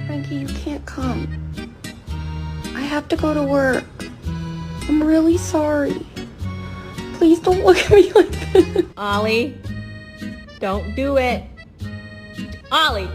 Frankie, you can't come. I have to go to work. I'm really sorry. Please don't look at me like this. Ollie, don't do it. Ollie!